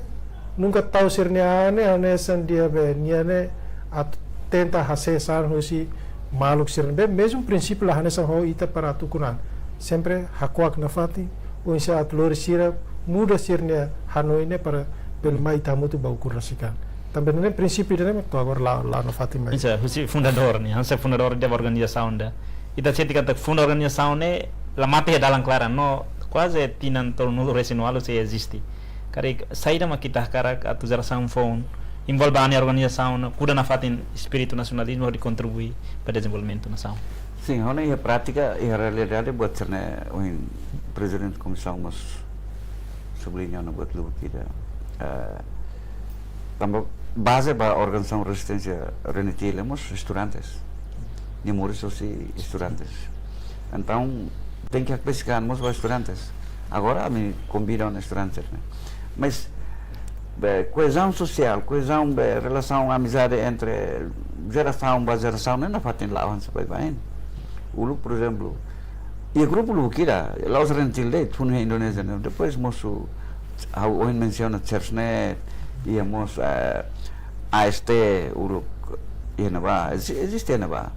nunca tahu sirne ane san dia be niane at tenta hasesan hosi maluk sirne be mesmo princípio la hanesan ho ita para tukunan sempre hakuak nafati unsa atlor sira muda sirne Hanoi ne para pel mai tamu tu bau kurasikan também nem princípio nem tu agora lá no Fatima isso é fundador nih hansa fundador da organização da ita certi kata funda organização ne la mate dalam clara no quase tinan tol nulo residual se existe kari saída ma kita karak atu geração phone envolve a organização kuda na fatin espírito nacionalismo de contribuir para desenvolvimento nação. Sim, olha a prática e a realidade buat cerna o presidente comissão mas sublinhando buat lu kita também base para a organização resistência Renetil temos estudantes de muros aussi estudantes então tem que pescar os estudantes agora me convidam estudantes né? Mas coesão social coesão relação amizade entre geração e geração não fazem lá onde se vai bem ulu por exemplo e o grupo lu kira lá os Renetil de tudo na Indonésia depois moço o menciona Churchnet íamos AST ulu ia naba existe naba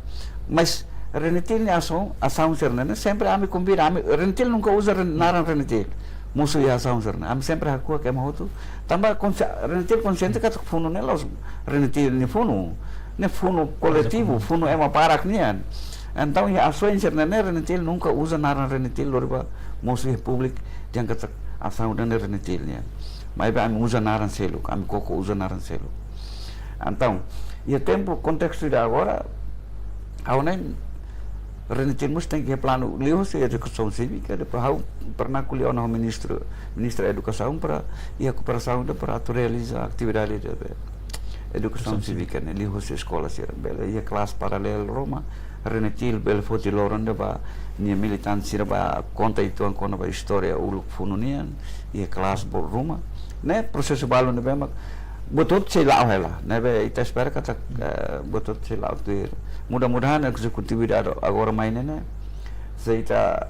mas Renetil ni asaun serna, sempre ami combina, Renetil nunca usa naran Renetil. Musuh ya asaun serna, ami sempre hakua que mahutu. Tambah Renetil consciente que funo nelos Renetil ni funo coletivo, funo ema parak nian. Então ya asaun serna Renetil nunca usa naran Renetil loriba musuh publik yang kata asaun dan Renetil nian. Mas ami usa naran selo, ami koko usa naran selo. Então, e tempo contexto de agora, aonde Renetil mesti tem que plano liu se educação cívica depois pernah kuliah na ministra educação para ia cooperação para realizar atividade de educação cívica ne liu se escola se bela ia kelas paralel Roma Renetil bel foti loron de ba ni militância ba conta itu angkona ba história uluk fununian ia kelas bol Roma ne prosesu balu ne bema betul celau hela nebe ita espera kata betul celau tu mudah-mudahan eksekutif ada agora mainnya seita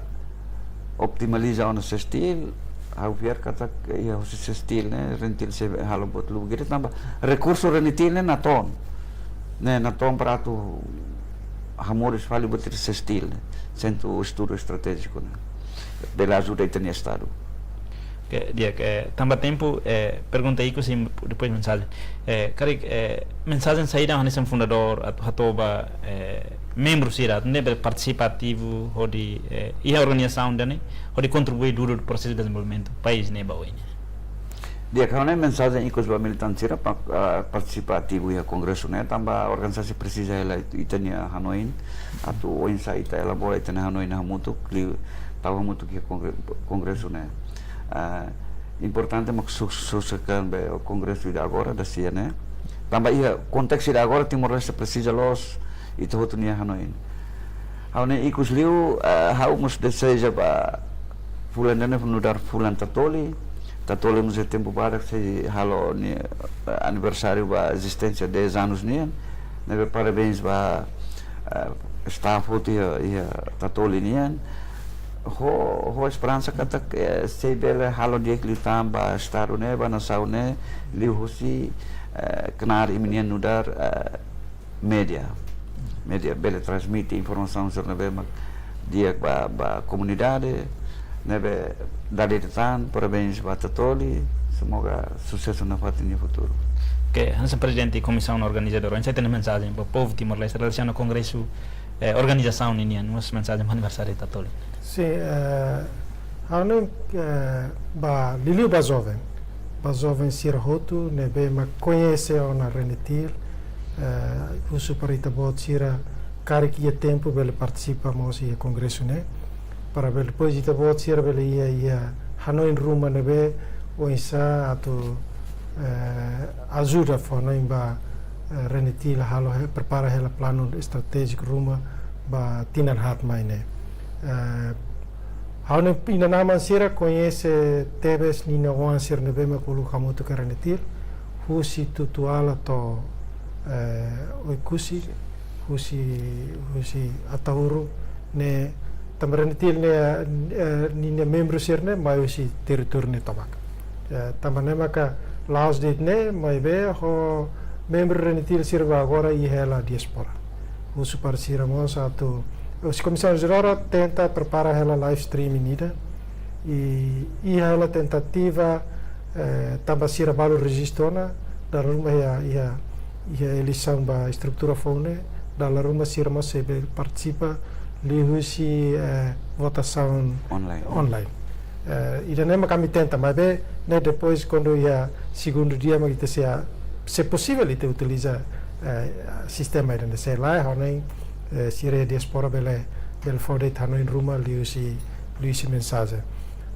optimaliza on sestil au biar kata ya sestil ne Renetil se halo bot lu gitu tambah recurso Renetil ne naton para tu hamores vale botar sestil centro estudo estratégico de la ajuda itania estado que tambah tempo pergunta aí sim depois mensagem cari mensagem saída nesse fundador atoba membro sira nebe participativo ou de e a organização dane ou de contribuir duro do processo de desenvolvimento país ne bawanya dia karena mensagem ikut ba militansia participativo ya kongreso ne tambah organisasi precisa ela itania Hanoi atau oinsa ita elabora itania Hanoi na mutu tahu mutu que kongreso ne importante maksudkan be kongreso de agora da CNE tambah ia konteks de agora Timor-Leste precisa los itu hotunia Hanoi haune ikus liu hau mus deseja ba fulan dane funudar fulan Tatoli nos tempo para se halo ni aniversário ba existência 10 anos ni nebe parabéns ba staff ia Tatoli nian ho esperança kata se bele halo dia klitam ba staru ne ba nasau ne liu hosi kenar iminian nudar media bele transmite informação sobre nebe dia ba comunidade nebe dari detan parabéns ba Tatoli semoga sucesso na fatini futuro que hansa presidente comissão organizadora você tem mensagem para o povo Timor-Leste relação ao congresso organização nian nos mensagem aniversário Tatoli sim hanu ba liliu ba jovem sirhotu nebe ma conhece ona Renetil usu parita bot sira kari que tempo bele participa mos e congresso ne para ver depois de bot sira bele ia Hanoi ruma nebe o isa atau ajuda Hanoi ba Renetil halo prepara hela plano estratégico ruma ba tinan hat maine Hanoi pina nama sira conhece tebes nina wan sir nebe me kulu kamutu ke Renetil husi tutuala to oikusi husi atauru ne Renetil ne membro sirne mai si território ne tabak tambane maka laos dit ne mai be ho membro Renetil sirva agora e ela diaspora usu para siramos atu os comissários geral tenta preparar ela live streaming ida e ela tentativa tamba sira balu registrona da rumah ia eleição ba estrutura fone da rumah siramos se participa lihusi votação online. E daí kami tenta, mas bem, né, depois quando ia segundo dia mas kita se possível itu utiliza sistema dan se lá Hanoi sire diaspora bele fode Hanoi rumah lihusi mensagem.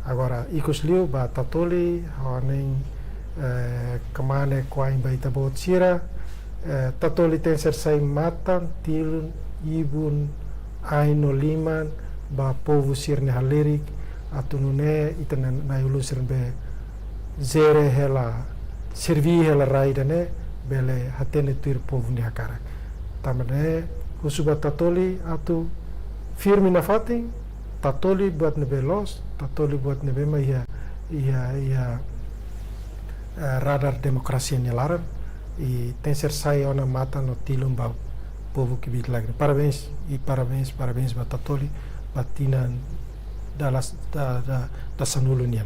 Agora ikut liu ba Tatoli Hanoi kemana kuain ba ita bot sira Tatoli ten sersai matan tilun ibun aino liman ba povo sirne halerik atunune itana nayulu sirbe zere hela servi hela raidane bele hatene tuir povo ni hakara tamane husuba Tatoli atu firme na fating Tatoli buat nebe los Tatoli buat nebe ma ia radar demokrasi ni laran i tenser sai ona mata no tilum ba povo que vive lá. Parabéns para Tatoli, Batina da Sanulu União.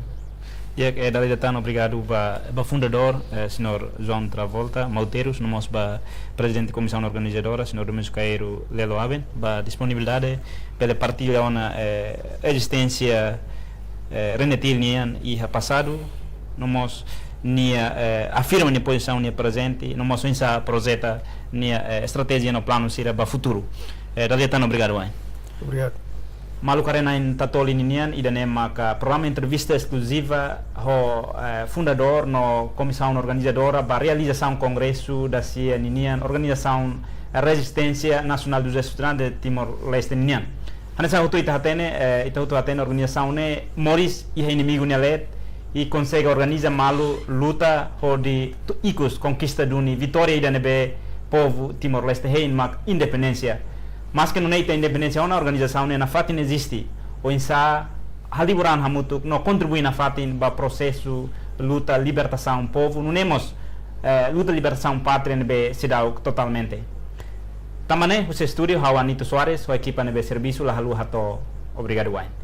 E é dali tan obrigado ba fundador, senhor João Travolta Mauteiros, nós ba presidente da comissão organizadora, senhor Domingos Caeiro Lelo Aben, ba disponibilidade pela partilha na existência renetil nian e passado, nós nia afirma nia posição nia presente, nós insa projeto nia estratégia no plano sira ba futuro. Dali tan obrigado ai. Obrigado. Malu karena in Tatoli ninian idane maka programa entrevista exclusiva ho fundador no comissão organizadora ba realização congresso da CIA ninian organização Resistência Nacional dos Estudantes de Timor-Leste ninian. Hanesa hutu hatene organização ne Moris e inimigo nelet e consegue organizar malu luta ho de icos conquista duni vitória idane be povo Timor-Leste hein mak independência. Mas que não é a independência uma organização na fatin existe ou insa haliburan hamutuk no contribui na fatin ba processo luta libertação povo não temos luta libertação pátria nebe sidau totalmente tamane o estúdio Hawanito Soares o equipa nebe serviço la halu hato obrigado.